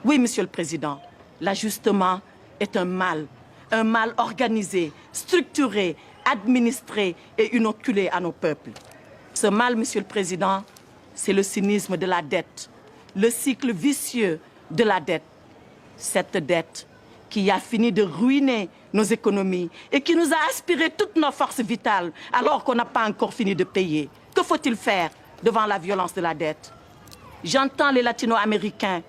Oui, Monsieur le Président, l'ajustement est un mal organisé, structuré, administré et inoculé à nos peuples. Ce mal, Monsieur le Président, c'est le cynisme de la dette, le cycle vicieux de la dette. Cette dette qui a fini de ruiner nos économies et qui nous a aspiré toutes nos forces vitales alors qu'on n'a pas encore fini de payer. Que faut-il faire devant la violence de la dette? J'entends les latino-américains.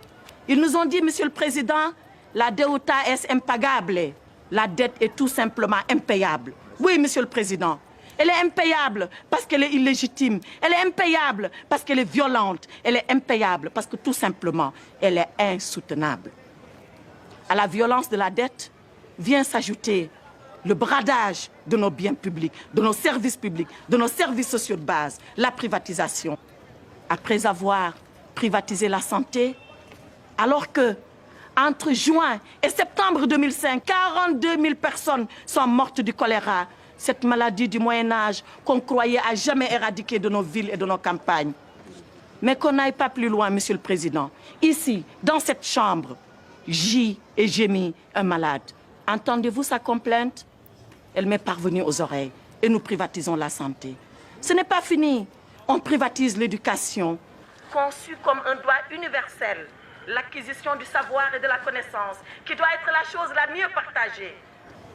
Ils nous ont dit, Monsieur le Président, la deuda es impagable. La dette est tout simplement impayable. Oui, Monsieur le Président. Elle est impayable parce qu'elle est illégitime. Elle est impayable parce qu'elle est violente. Elle est impayable parce que tout simplement, elle est insoutenable. À la violence de la dette vient s'ajouter le bradage de nos biens publics, de nos services publics, de nos services sociaux de base, la privatisation. Après avoir privatisé la santé, alors que entre juin et septembre 2005, 42 000 personnes sont mortes du choléra, cette maladie du Moyen-Âge qu'on croyait à jamais éradiquer de nos villes et de nos campagnes. Mais qu'on n'aille pas plus loin, Monsieur le Président. Ici, dans cette chambre, gît et gémit un malade. Entendez-vous sa complainte? Elle m'est parvenue aux oreilles et nous privatisons la santé. Ce n'est pas fini. On privatise l'éducation. Conçue comme un droit universel, l'acquisition du savoir et de la connaissance, qui doit être la chose la mieux partagée.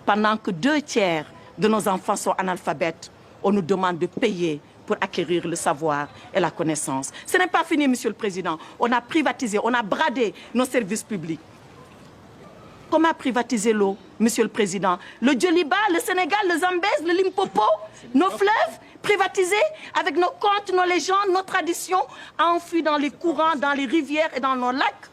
Pendant que 2/3 de nos enfants sont analphabètes, on nous demande de payer pour acquérir le savoir et la connaissance. Ce n'est pas fini, Monsieur le Président. On a privatisé, on a bradé nos services publics. Comment privatiser l'eau, Monsieur le Président? Le Djoliba, le Sénégal, le Zambèze, le Limpopo, nos fleuves privatisés avec nos contes, nos légendes, nos traditions, enfouis dans les courants, dans les rivières et dans nos lacs.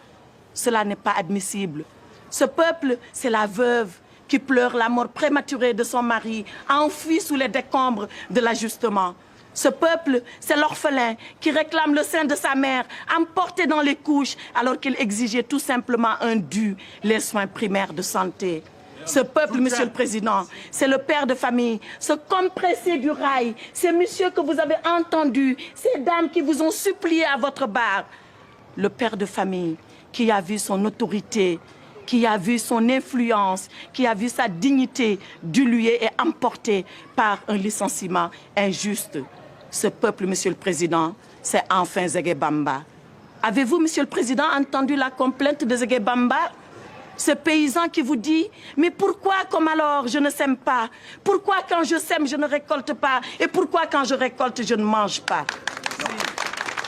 Cela n'est pas admissible. Ce peuple, c'est la veuve qui pleure la mort prématurée de son mari, enfoui sous les décombres de l'ajustement. Ce peuple, c'est l'orphelin qui réclame le sein de sa mère, emporté dans les couches, alors qu'il exigeait tout simplement un dû, les soins primaires de santé. Ce peuple, Monsieur le Président, c'est le père de famille, ce compressé du rail, ces messieurs que vous avez entendus, ces dames qui vous ont supplié à votre bar. Le père de famille qui a vu son autorité, qui a vu son influence, qui a vu sa dignité diluée et emportée par un licenciement injuste. Ce peuple, Monsieur le Président, c'est enfin Zégué Bamba. Avez-vous, Monsieur le Président, entendu la complainte de Zégué Bamba? Ce paysan qui vous dit « Mais pourquoi, comme alors, je ne sème pas? Pourquoi, quand je sème, je ne récolte pas? Et pourquoi, quand je récolte, je ne mange pas ?»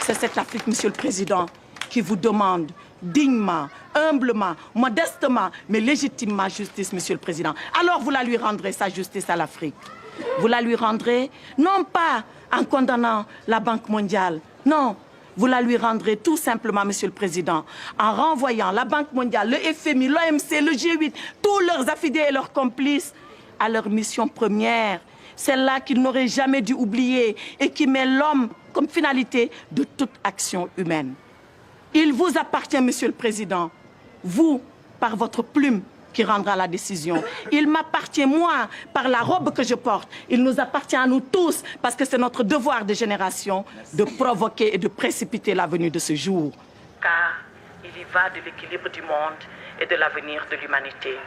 C'est cette Afrique, Monsieur le Président, qui vous demande dignement, humblement, modestement, mais légitimement justice, Monsieur le Président. Alors vous la lui rendrez, sa justice à l'Afrique. Vous la lui rendrez, non pas en condamnant la Banque mondiale, non, vous la lui rendrez tout simplement, Monsieur le Président, en renvoyant la Banque mondiale, le FMI, l'OMC, le G8, tous leurs affidés et leurs complices à leur mission première, celle-là qu'ils n'auraient jamais dû oublier et qui met l'homme comme finalité de toute action humaine. Il vous appartient, Monsieur le Président, vous, par votre plume, qui rendra la décision. Il m'appartient, moi, par la robe que je porte. Il nous appartient à nous tous, parce que c'est notre devoir de génération de provoquer et de précipiter la venue de ce jour. Car il y va de l'équilibre du monde et de l'avenir de l'humanité.